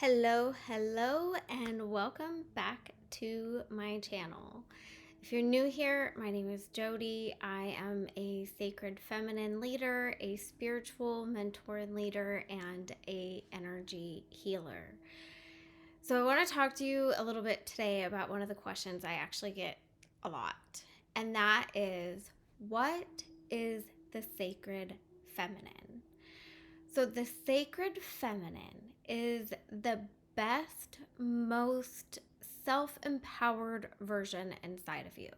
Hello, and welcome back to my channel. If you're new here, my name is Jody. I am a sacred feminine leader, a spiritual mentor and leader, and a energy healer. So I want to talk to you a little bit today about one of the questions I actually get a lot, and that is, what is the sacred feminine? So the sacred feminine is the best, most self-empowered version inside of you.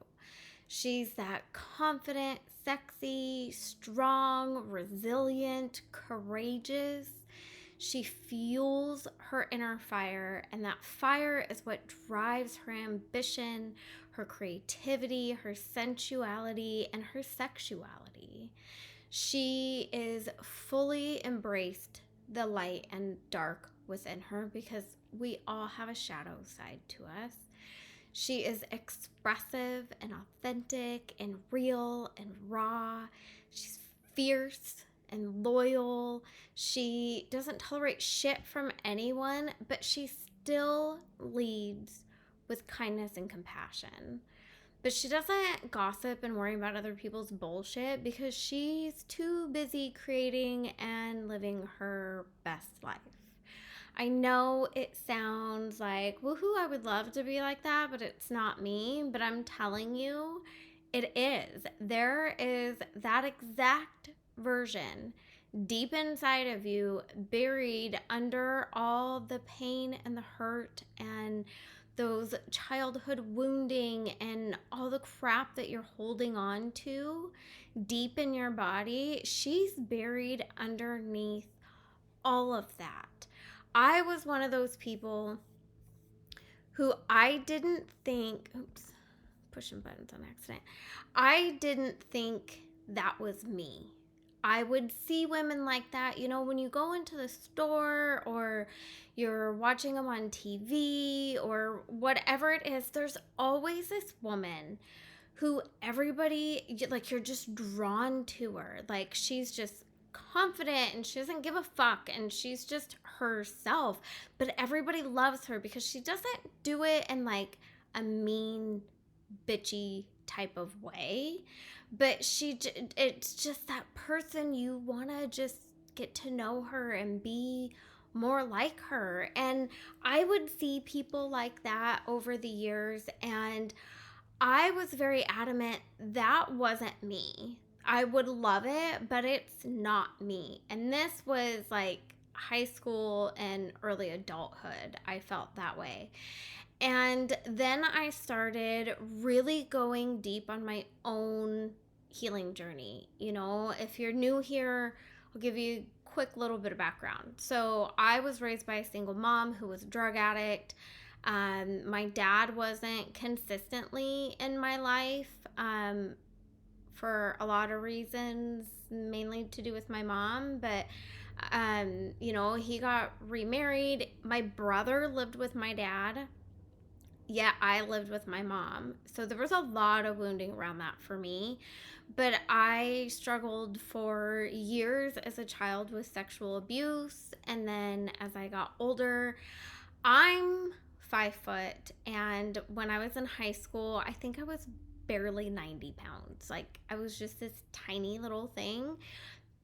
She's that confident, sexy, strong, resilient, courageous. She fuels her inner fire, and that fire is what drives her ambition, her creativity, her sensuality, and her sexuality. She is fully embraced the light and dark within her because we all have a shadow side to us. She is expressive and authentic and real and raw. She's fierce and loyal. She doesn't tolerate shit from anyone, but she still leads with kindness and compassion. But she doesn't gossip and worry about other people's bullshit because she's too busy creating and living her best life. I know it sounds like, woohoo, I would love to be like that, but it's not me. But I'm telling you, it is. There is that exact version deep inside of you, buried under all the pain and the hurt and those childhood wounding and all the crap that you're holding on to deep in your body. She's buried underneath all of that. I was one of those people who I didn't think, oops, pushing buttons on accident. I didn't think that was me. I would see women like that, when you go into the store or you're watching them on TV or whatever it is, there's always this woman who everybody, like, you're just drawn to her. Like, she's just confident and she doesn't give a fuck and she's just herself. But everybody loves her because she doesn't do it in like a mean, bitchy type of way, but it's just that person you want to just get to know her and be more like her. And I would see people like that over the years, and I was very adamant that wasn't me. I would love it, but it's not me. And this was like high school and early adulthood. I felt that way. And then I started really going deep on my own healing journey. If you're new here, I'll give you a quick little bit of background. So I was raised by a single mom who was a drug addict. My dad wasn't consistently in my life for a lot of reasons, mainly to do with my mom. But he got remarried. My brother lived with my dad. Yeah, I lived with my mom. So there was a lot of wounding around that for me. But I struggled for years as a child with sexual abuse. And then as I got older, I'm 5 foot. And when I was in high school, I think I was barely 90 pounds. Like, I was just this tiny little thing.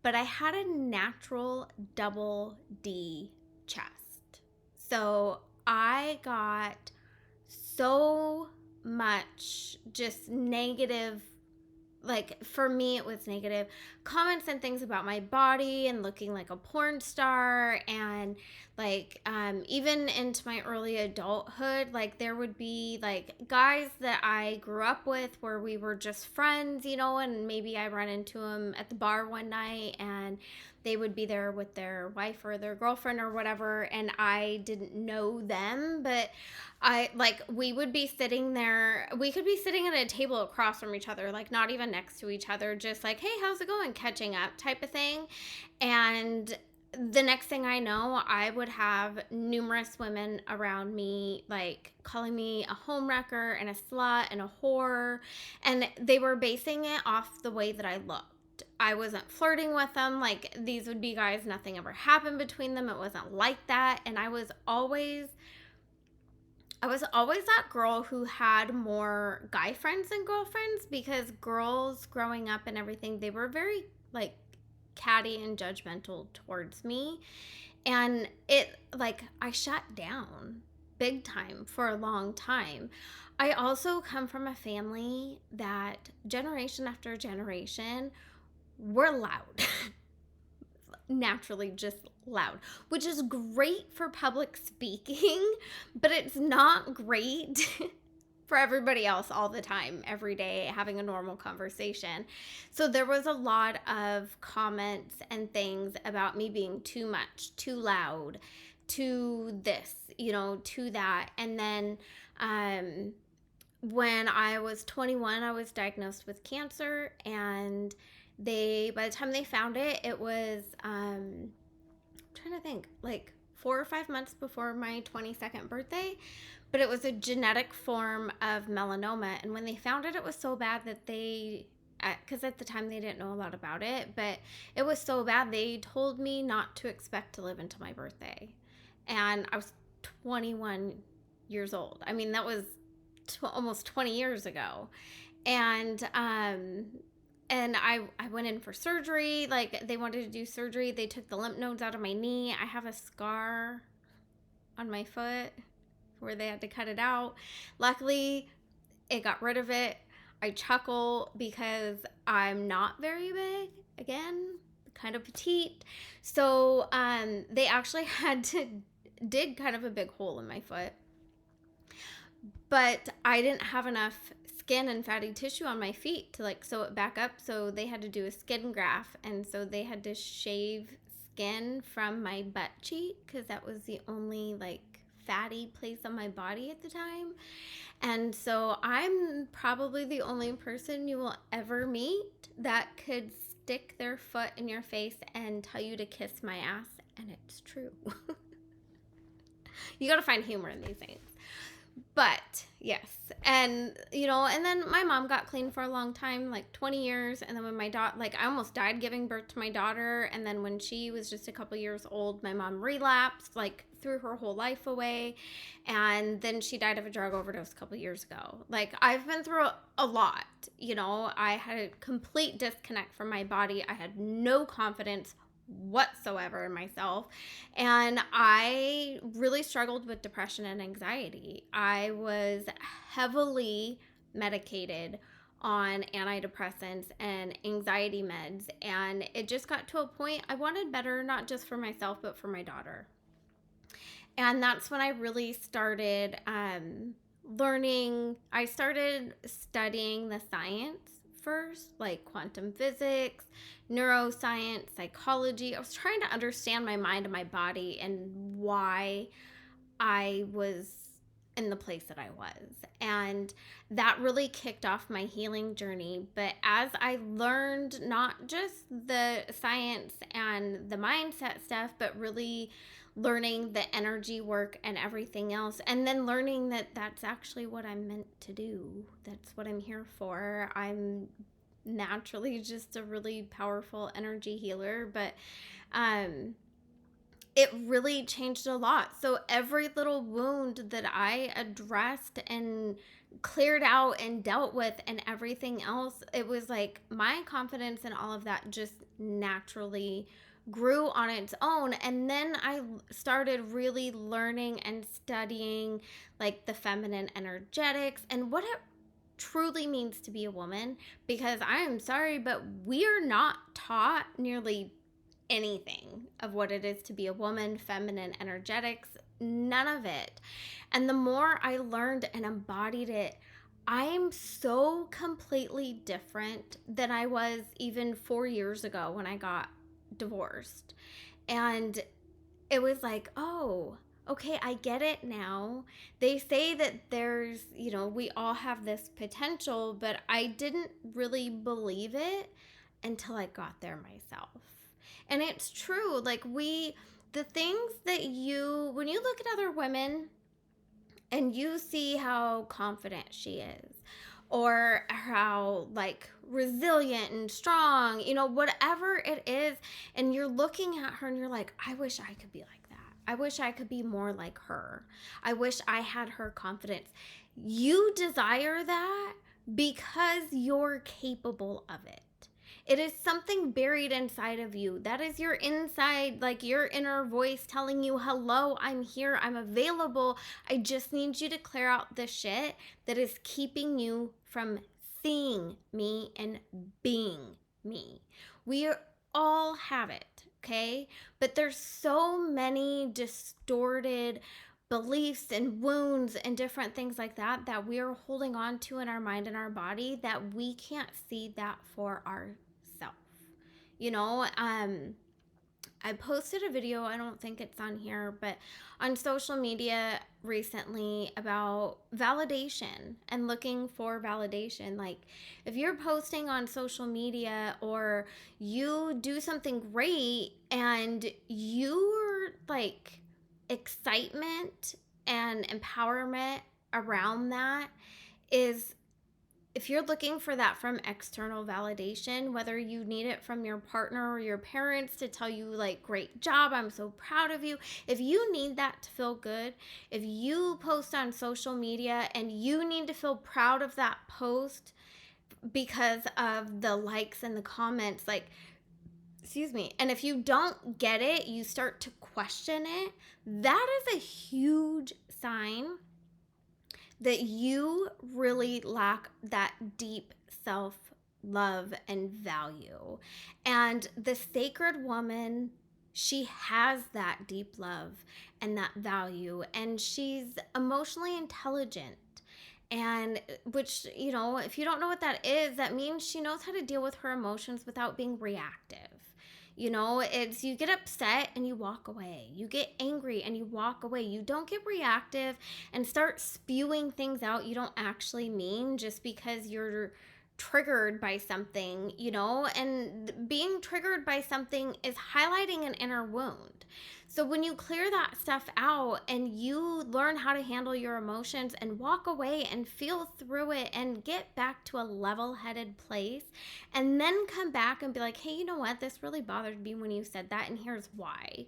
But I had a natural double D chest. So I got so much just negative, like, for me it was negative comments and things about my body and looking like a porn star. And like even into my early adulthood, like, there would be like guys that I grew up with where we were just friends, and maybe I run into them at the bar one night and they would be there with their wife or their girlfriend or whatever, and I didn't know them. But we would be sitting there, we could be sitting at a table across from each other, like not even next to each other, just like, hey, how's it going, catching up type of thing. And the next thing I know, I would have numerous women around me, like, calling me a homewrecker and a slut and a whore. And they were basing it off the way that I looked. I wasn't flirting with them. Like, these would be guys, nothing ever happened between them. It wasn't like that. And I was always that girl who had more guy friends than girlfriends, because girls growing up and everything, they were very like catty and judgmental towards me. And I shut down big time for a long time. I also come from a family that generation after generation were loud. Naturally just loud, which is great for public speaking, but it's not great for everybody else all the time, every day, having a normal conversation. So there was a lot of comments and things about me being too much, too loud, to this, to that. And then when I was 21, I was diagnosed with cancer, and by the time they found it, it was I'm trying to think, like 4 or 5 months before my 22nd birthday. But it was a genetic form of melanoma, and when they found it, it was so bad that because at the time they didn't know a lot about it, but it was so bad they told me not to expect to live until my birthday. And I was 21 years old. I mean, that was almost 20 years ago. And I went in for surgery. Like, they wanted to do surgery. They took the lymph nodes out of my knee. I have a scar on my foot where they had to cut it out. Luckily, it got rid of it. I chuckle because I'm not very big. Again, kind of petite. So they actually had to dig kind of a big hole in my foot. But I didn't have enough skin and fatty tissue on my feet to sew it back up, so they had to do a skin graft, and so they had to shave skin from my butt cheek because that was the only fatty place on my body at the time. And so I'm probably the only person you will ever meet that could stick their foot in your face and tell you to kiss my ass, and it's true. You gotta find humor in these things. But yes, and then my mom got clean for a long time, 20 years. And then when my daughter, I almost died giving birth to my daughter. And then when she was just a couple years old, my mom relapsed, threw her whole life away. And then she died of a drug overdose a couple years ago. I've been through a lot. I had a complete disconnect from my body. I had no confidence whatsoever in myself, and I really struggled with depression and anxiety. I was heavily medicated on antidepressants and anxiety meds, and it just got to a point I wanted better, not just for myself but for my daughter. And that's when I really started learning. I started studying the science first, like quantum physics, neuroscience, psychology. I was trying to understand my mind and my body and why I was in the place that I was. And that really kicked off my healing journey. But as I learned not just the science and the mindset stuff, but really learning the energy work and everything else, and then learning that that's actually what I'm meant to do. That's what I'm here for. I'm naturally just a really powerful energy healer, but it really changed a lot. So every little wound that I addressed and cleared out and dealt with and everything else, it was my confidence and all of that just naturally grew on its own. And then I started really learning and studying the feminine energetics and what it truly means to be a woman, because I am sorry, but we are not taught nearly anything of what it is to be a woman, feminine energetics, none of it. And the more I learned and embodied it, I am so completely different than I was even 4 years ago when I got divorced. And it was oh, okay, I get it now. They say that there's, we all have this potential, but I didn't really believe it until I got there myself. And it's true. The things that when you look at other women and you see how confident she is, or how like resilient and strong, whatever it is. And you're looking at her and you're like, I wish I could be like that. I wish I could be more like her. I wish I had her confidence. You desire that because you're capable of it. It is something buried inside of you. That is your inside, like your inner voice telling you, hello, I'm here, I'm available. I just need you to clear out the shit that is keeping you from seeing me and being me. We all have it, okay? But there's so many distorted beliefs and wounds and different things like that that we are holding on to in our mind and our body that we can't see that for ourselves. You know, I posted a video, I don't think it's on here, but on social media recently about validation and looking for validation. Like, if you're posting on social media or you do something great and your like excitement and empowerment around that is, if you're looking for that from external validation, whether you need it from your partner or your parents to tell you, like, great job, I'm so proud of you. If you need that to feel good, if you post on social media and you need to feel proud of that post because of the likes and the comments, like, excuse me, and if you don't get it, you start to question it, that is a huge sign that you really lack that deep self love and value. And the sacred woman, she has that deep love and that value, and she's emotionally intelligent. And which, if you don't know what that is, that means she knows how to deal with her emotions without being reactive. It's you get upset and you walk away. You get angry and you walk away. You don't get reactive and start spewing things out you don't actually mean just because you're triggered by something, and being triggered by something is highlighting an inner wound. So when you clear that stuff out and you learn how to handle your emotions and walk away and feel through it and get back to a level-headed place, and then come back and be like, hey, you know what? This really bothered me when you said that, and here's why.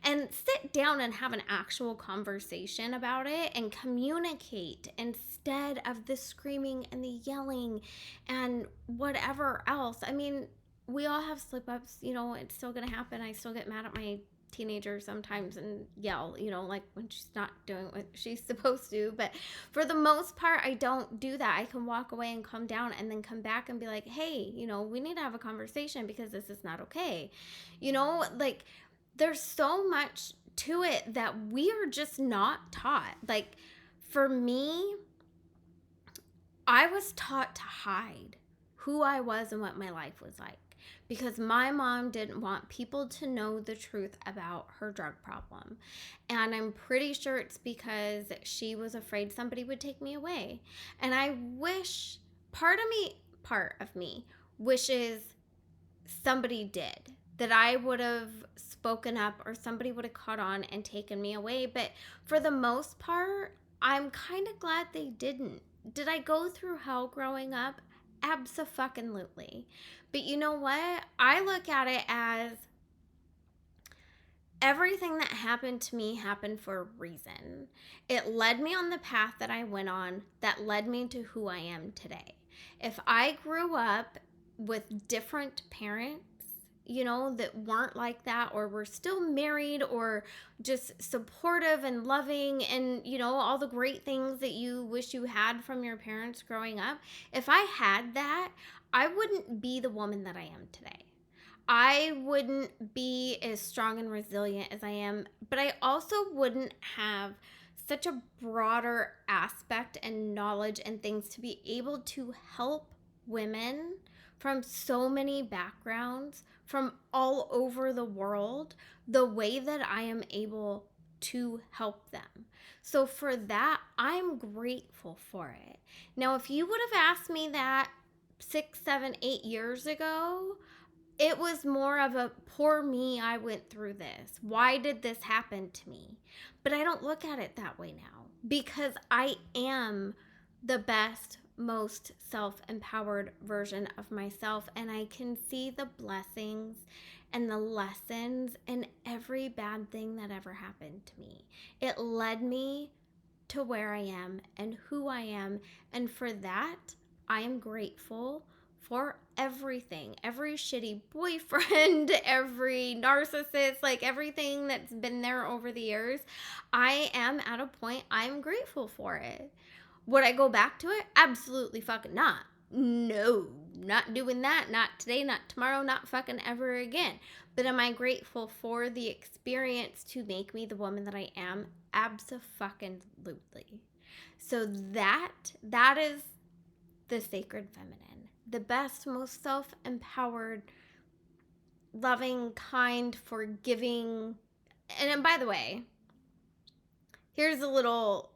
And sit down and have an actual conversation about it and communicate instead of the screaming and the yelling and whatever else. I mean, we all have slip ups, it's still going to happen. I still get mad at my teenager sometimes and yell, like when she's not doing what she's supposed to. But for the most part, I don't do that. I can walk away and calm down and then come back and be like, hey, we need to have a conversation because this is not okay. Like, there's so much to it that we are just not taught. Like, for me, I was taught to hide who I was and what my life was like because my mom didn't want people to know the truth about her drug problem. And I'm pretty sure it's because she was afraid somebody would take me away. And I wish, part of me wishes somebody did, that I would have spoken up or somebody would have caught on and taken me away. But for the most part, I'm kind of glad they didn't. Did I go through hell growing up? Abso-fucking-lutely. But you know what? I look at it as everything that happened to me happened for a reason. It led me on the path that I went on that led me to who I am today. If I grew up with different parents, that weren't like that, or were still married, or just supportive and loving and, all the great things that you wish you had from your parents growing up, if I had that, I wouldn't be the woman that I am today. I wouldn't be as strong and resilient as I am, but I also wouldn't have such a broader aspect and knowledge and things to be able to help women from so many backgrounds, from all over the world, the way that I am able to help them. So for that, I'm grateful for it. Now, if you would have asked me that 6, 7, 8 years ago, it was more of a poor me, I went through this. Why did this happen to me? But I don't look at it that way now because I am the best most self-empowered version of myself, and I can see the blessings and the lessons in every bad thing that ever happened to me. It led me to where I am and who I am, and for that, I am grateful for everything, every shitty boyfriend, every narcissist, like everything that's been there over the years. I am at a point I'm grateful for it. Would I go back to it? Absolutely fucking not. No, not doing that. Not today, not tomorrow, not fucking ever again. But am I grateful for the experience to make me the woman that I am? Abso-fucking-lutely. So that is the sacred feminine. The best, most self-empowered, loving, kind, forgiving. And by the way, here's a little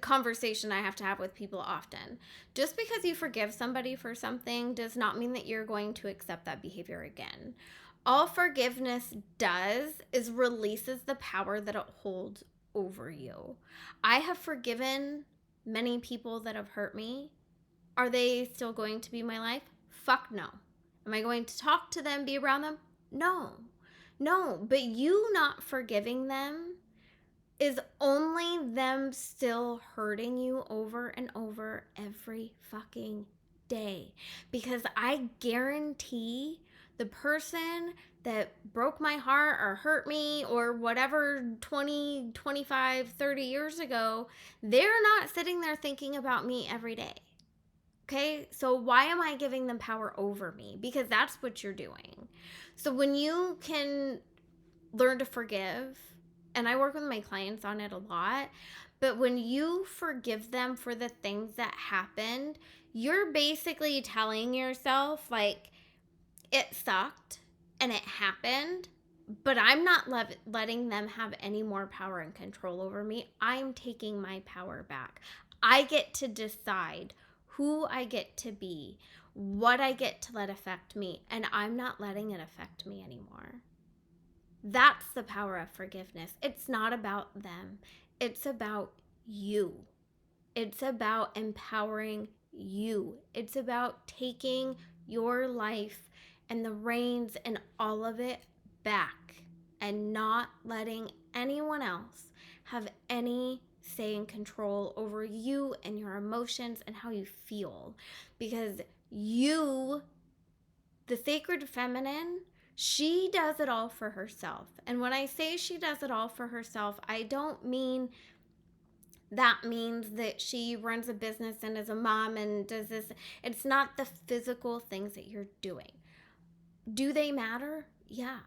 conversation I have to have with people often. Just because you forgive somebody for something does not mean that you're going to accept that behavior again. All forgiveness does is releases the power that it holds over you. I have forgiven many people that have hurt me. Are they still going to be my life? Fuck no. Am I going to talk to them, be around them? No. No, but you not forgiving them is only them still hurting you over and over every fucking day. Because I guarantee the person that broke my heart or hurt me or whatever 20, 25, 30 years ago, they're not sitting there thinking about me every day. Okay, so why am I giving them power over me? Because that's what you're doing. So when you can learn to forgive, and I work with my clients on it a lot, but when you forgive them for the things that happened, you're basically telling yourself, like, it sucked and it happened, but I'm not letting them have any more power and control over me. I'm taking my power back. I get to decide who I get to be, what I get to let affect me, and I'm not letting it affect me anymore. That's the power of forgiveness. It's not about them. It's about you. It's about empowering you. It's about taking your life and the reins and all of it back and not letting anyone else have any say and control over you and your emotions and how you feel. Because you, the sacred feminine, she does it all for herself. And when I say she does it all for herself, I don't mean that means that she runs a business and is a mom and does this. It's not the physical things that you're doing. Do they matter? Yeah.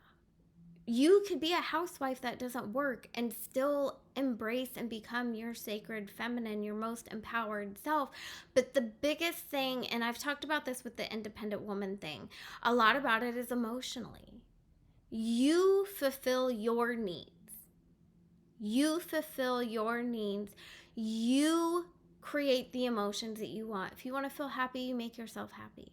You could be a housewife that doesn't work and still embrace and become your sacred feminine, your most empowered self. But the biggest thing, and I've talked about this with the independent woman thing, a lot about it is emotionally. You fulfill your needs. You fulfill your needs. You create the emotions that you want. If you want to feel happy, you make yourself happy.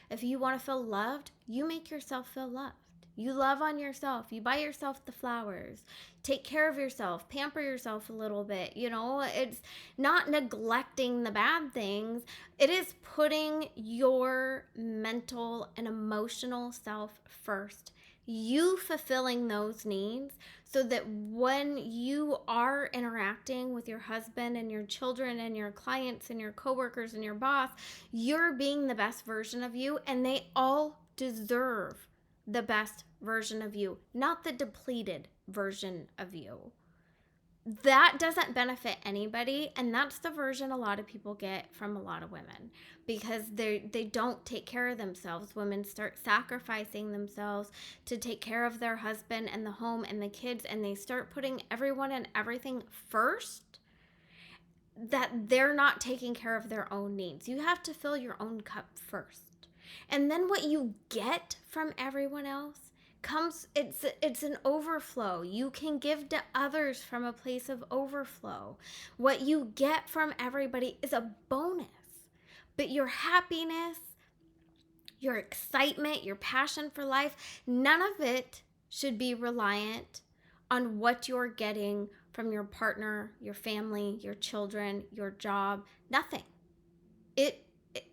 If you want to feel loved, you make yourself feel loved. You love on yourself. You buy yourself the flowers. Take care of yourself. Pamper yourself a little bit. You know, it's not neglecting the bad things. It is putting your mental and emotional self first. You fulfilling those needs so that when you are interacting with your husband and your children and your clients and your coworkers and your boss, you're being the best version of you, and they all deserve the best version of you, not the depleted version of you. That doesn't benefit anybody, and that's the version a lot of people get from a lot of women because they don't take care of themselves. Women start sacrificing themselves to take care of their husband and the home and the kids, and they start putting everyone and everything first, that they're not taking care of their own needs. You have to fill your own cup first. And then what you get from everyone else comes, it's an overflow. You can give to others from a place of overflow. What you get from everybody is a bonus. But your happiness, your excitement, your passion for life, none of it should be reliant on what you're getting from your partner, your family, your children, your job, nothing. it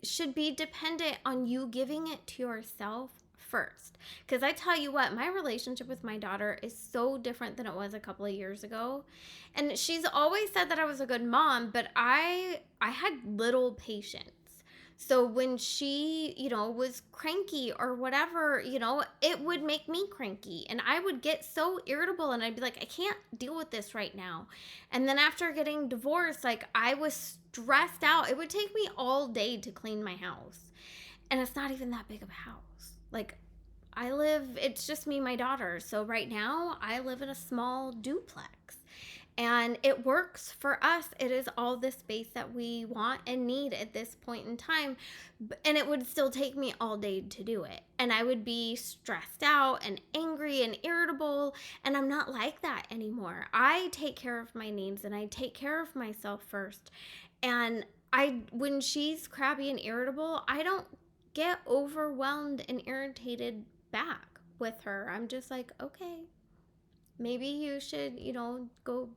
should be dependent on you giving it to yourself first. Because I tell you what, my relationship with my daughter is so different than it was a couple of years ago. And she's always said that I was a good mom, but I had little patience. So when she, was cranky or whatever, it would make me cranky and I would get so irritable and I'd be like, I can't deal with this right now. And then after getting divorced, like I was stressed out. It would take me all day to clean my house. And it's not even that big of a house. Like it's just me and my daughter. So right now I live in a small duplex. And it works for us. It is all the space that we want and need at this point in time. And it would still take me all day to do it. And I would be stressed out and angry and irritable. And I'm not like that anymore. I take care of my needs and I take care of myself first. And when she's crabby and irritable, I don't get overwhelmed and irritated back with her. I'm just like, okay, maybe you should, go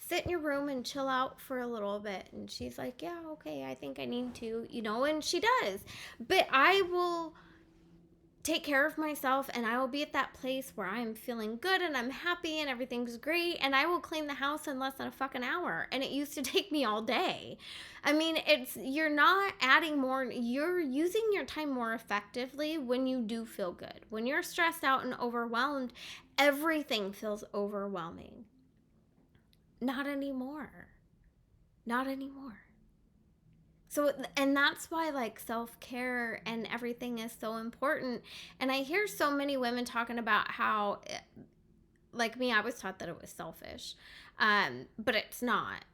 sit in your room and chill out for a little bit. And she's like, yeah, okay, I think I need to, and she does. But I will take care of myself and I will be at that place where I'm feeling good and I'm happy and everything's great. And I will clean the house in less than a fucking hour. And it used to take me all day. I mean, you're not adding more, you're using your time more effectively when you do feel good. When you're stressed out and overwhelmed, everything feels overwhelming. Not anymore. Not anymore. So, and that's why like self-care and everything is so important. And I hear so many women talking about how, like me, I was taught that it was selfish. But it's not,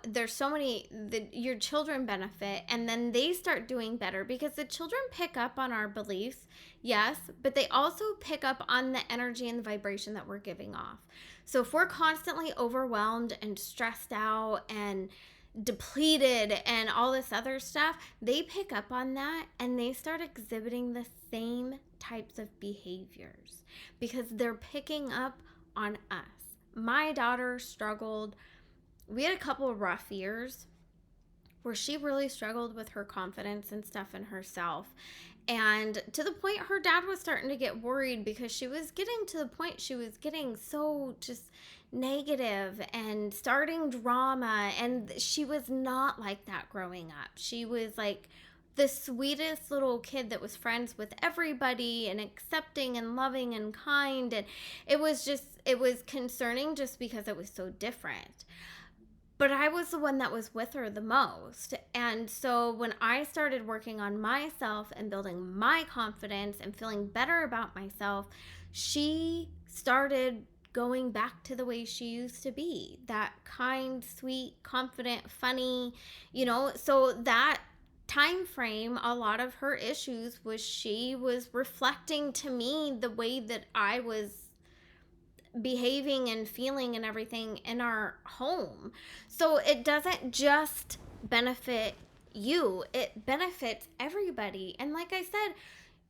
there's so many, your children benefit and then they start doing better because the children pick up on our beliefs, yes, but they also pick up on the energy and the vibration that we're giving off. So if we're constantly overwhelmed and stressed out and depleted and all this other stuff, they pick up on that and they start exhibiting the same types of behaviors because they're picking up on us. My daughter struggled. We had a couple of rough years where she really struggled with her confidence and stuff in herself. And to the point her dad was starting to get worried because she was getting to the point she was getting so just negative and starting drama. And she was not like that growing up. She was like the sweetest little kid that was friends with everybody and accepting and loving and kind. And it was concerning just because it was so different. But I was the one that was with her the most. And so when I started working on myself and building my confidence and feeling better about myself, she started going back to the way she used to be. That kind, sweet, confident, funny, so that time frame, a lot of her issues was she was reflecting to me the way that I was behaving and feeling and everything in our home. So it doesn't just benefit you, it benefits everybody. And like I said,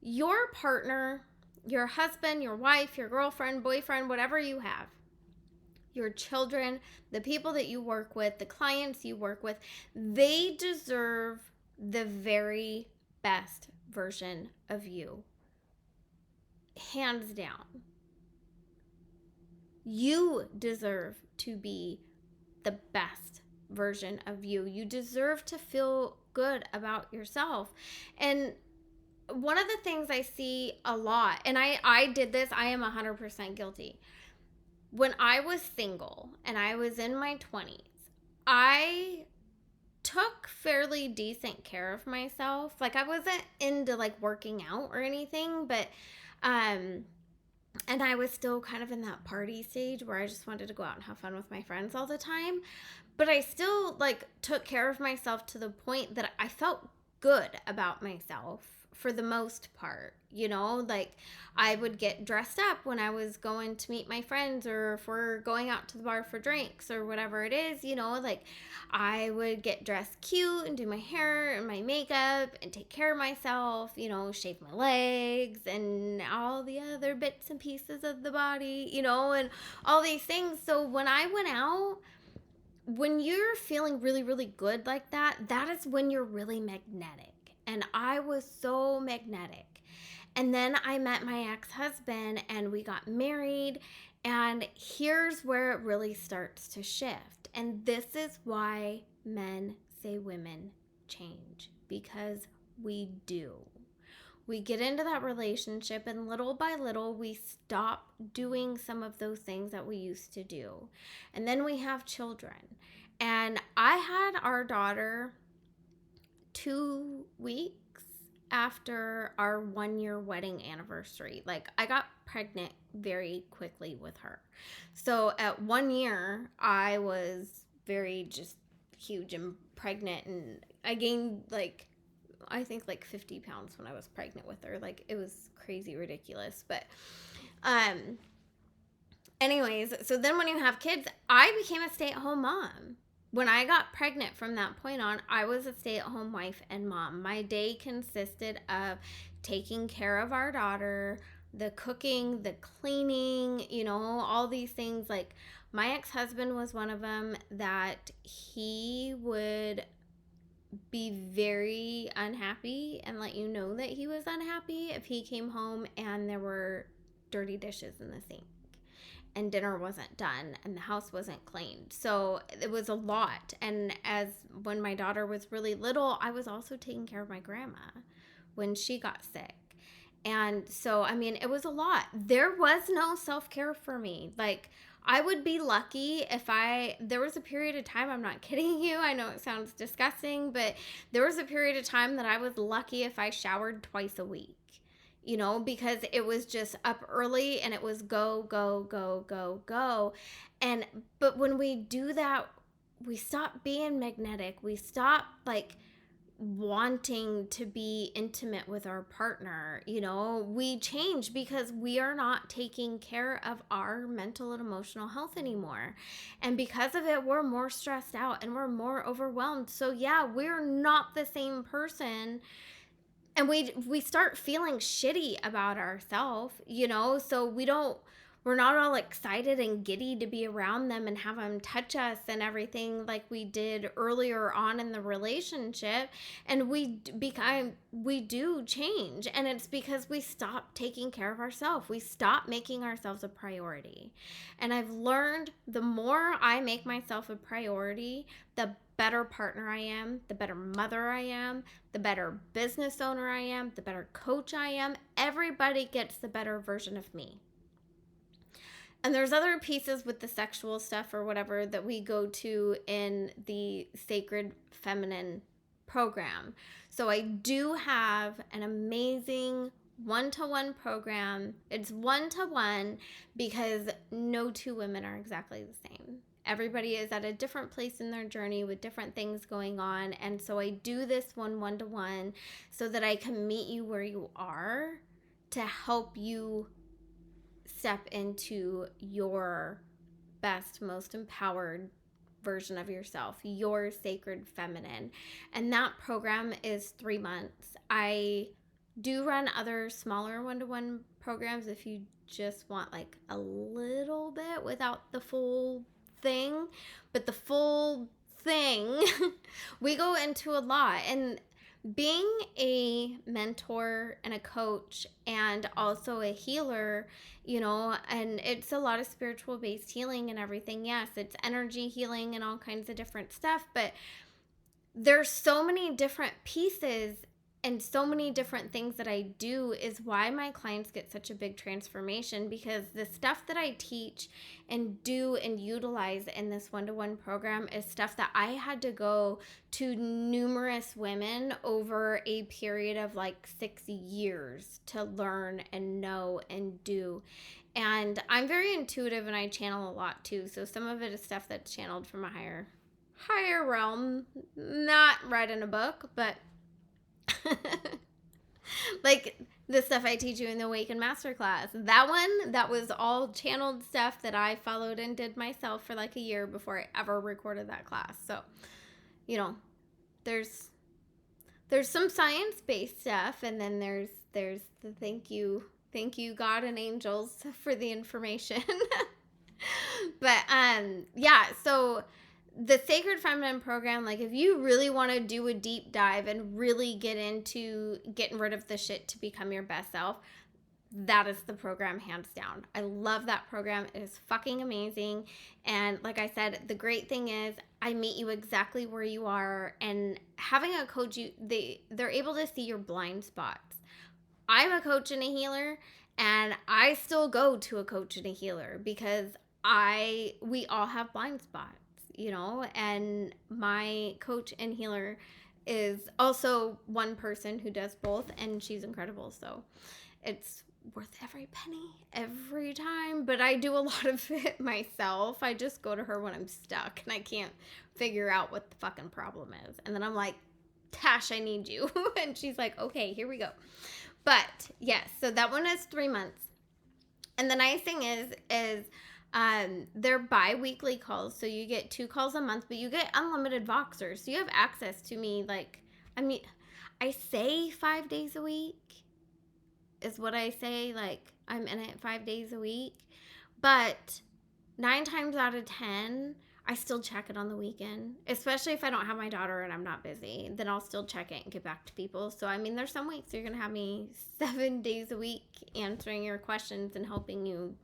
your partner, your husband, your wife, your girlfriend, boyfriend, whatever you have, your children, the people that you work with, the clients you work with, they deserve the very best version of you. Hands down. You deserve to be the best version of you. You deserve to feel good about yourself. And one of the things I see a lot, and I did this, I am 100% guilty. When I was single and I was in my 20s, I took fairly decent care of myself. Like I wasn't into like working out or anything, but and I was still kind of in that party stage where I just wanted to go out and have fun with my friends all the time. But I still like took care of myself to the point that I felt good about myself for the most part. Like I would get dressed up when I was going to meet my friends or if we're going out to the bar for drinks or whatever it is, like I would get dressed cute and do my hair and my makeup and take care of myself, shave my legs and all the other bits and pieces of the body, and all these things. So when I went out, when you're feeling really, really good like that, that is when you're really magnetic. And I was so magnetic. And then I met my ex-husband and we got married. And here's where it really starts to shift. And this is why men say women change, because we do. We get into that relationship, and little by little, we stop doing some of those things that we used to do. And then we have children. And I had our daughter 2 weeks after our 1 year wedding anniversary. Like, I got pregnant very quickly with her. So at 1 year, I was very just huge and pregnant, and I gained I think like 50 pounds when I was pregnant with her. Like, it was crazy ridiculous. But anyways, so then when you have kids, I became a stay-at-home mom. When I got pregnant, from that point on, I was a stay-at-home wife and mom. My day consisted of taking care of our daughter, the cooking, the cleaning, all these things. Like, my ex-husband was one of them that he would be very unhappy and let you know that he was unhappy if he came home and there were dirty dishes in the sink and dinner wasn't done and the house wasn't cleaned. So it was a lot. And when my daughter was really little, I was also taking care of my grandma when she got sick. And so, I mean, it was a lot. There was no self-care for me. Like, I would be lucky if there was a period of time, I'm not kidding you, I know it sounds disgusting, but there was a period of time that I was lucky if I showered twice a week, because it was just up early and it was go, go, go, go, go. But when we do that, we stop being magnetic. We stop wanting to be intimate with our partner. We change because we are not taking care of our mental and emotional health anymore, and because of it, we're more stressed out and we're more overwhelmed. So yeah, we're not the same person, and we start feeling shitty about ourselves, so we're not all excited and giddy to be around them and have them touch us and everything like we did earlier on in the relationship. And we do change, and it's because we stop taking care of ourselves. We stop making ourselves a priority. And I've learned the more I make myself a priority, the better partner I am, the better mother I am, the better business owner I am, the better coach I am. Everybody gets the better version of me. And there's other pieces with the sexual stuff or whatever that we go to in the Sacred Feminine program. So I do have an amazing one-to-one program. It's one-to-one because no two women are exactly the same. Everybody is at a different place in their journey with different things going on. And so I do this one-to-one so that I can meet you where you are to help you step into your best, most empowered version of yourself, your sacred feminine. And that program is 3 months. I do run other smaller one-to-one programs if you just want a little bit without the full thing. But the full thing, we go into a lot. And being a mentor and a coach and also a healer, and it's a lot of spiritual based healing and everything. Yes, it's energy healing and all kinds of different stuff, but there's so many different pieces and so many different things that I do is why my clients get such a big transformation, because the stuff that I teach and do and utilize in this one-to-one program is stuff that I had to go to numerous women over a period of 6 years to learn and know and do. And I'm very intuitive and I channel a lot too. So some of it is stuff that's channeled from a higher realm, not read in a book, but like the stuff I teach you in the Awaken Masterclass. That was all channeled stuff that I followed and did myself for a year before I ever recorded that class. So, there's some science-based stuff, and then there's the thank you God and angels for the information. But yeah, so the Sacred Feminine program, like if you really want to do a deep dive and really get into getting rid of the shit to become your best self, that is the program, hands down. I love that program. It is fucking amazing. And like I said, the great thing is I meet you exactly where you are, and having a coach, they're able to see your blind spots. I'm a coach and a healer, and I still go to a coach and a healer because we all have blind spots, you know, and my coach and healer is also one person who does both, and she's incredible. So it's worth every penny every time, but I do a lot of it myself. I just go to her when I'm stuck and I can't figure out what the fucking problem is, and then I'm like, Tash, I need you. And she's like, okay, here we go. But yes, so that one is 3 months. And the nice thing is they're bi-weekly calls, so you get 2 calls a month, but you get unlimited Voxers, so you have access to me. Like, I mean, I say 5 days a week is what I say. Like, I'm in it 5 days a week, but 9 times out of 10, I still check it on the weekend, especially if I don't have my daughter and I'm not busy. Then I'll still check it and get back to people. So, I mean, there's some weeks you're going to have me 7 days a week answering your questions and helping you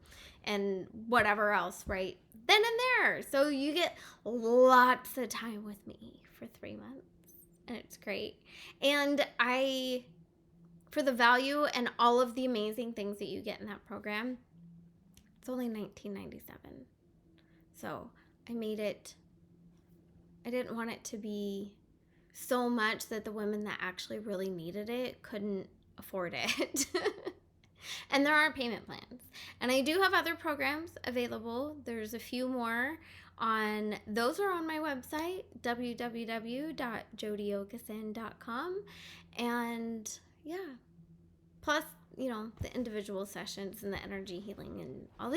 and whatever else, right then and there. So you get lots of time with me for 3 months, and it's great. And for the value and all of the amazing things that you get in that program, it's only $19.97. So I made it, I didn't want it to be so much that the women that actually really needed it couldn't afford it. And there are payment plans. And I do have other programs available. There's a few more those are on my website, www.jodiokasin.com. And yeah, plus, you know, the individual sessions and the energy healing and all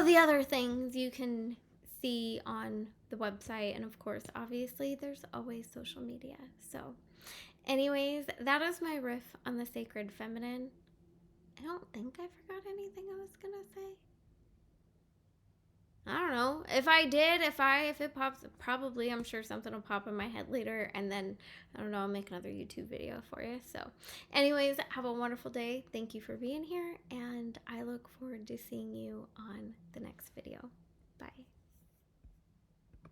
the other things you can see on the website. And of course, obviously, there's always social media. So anyways, that is my riff on the Sacred Feminine. I don't think I forgot anything I was gonna say. I don't know. If I did, if it pops, probably, I'm sure something will pop in my head later, and then, I don't know, I'll make another YouTube video for you. So anyways, have a wonderful day. Thank you for being here, and I look forward to seeing you on the next video. Bye.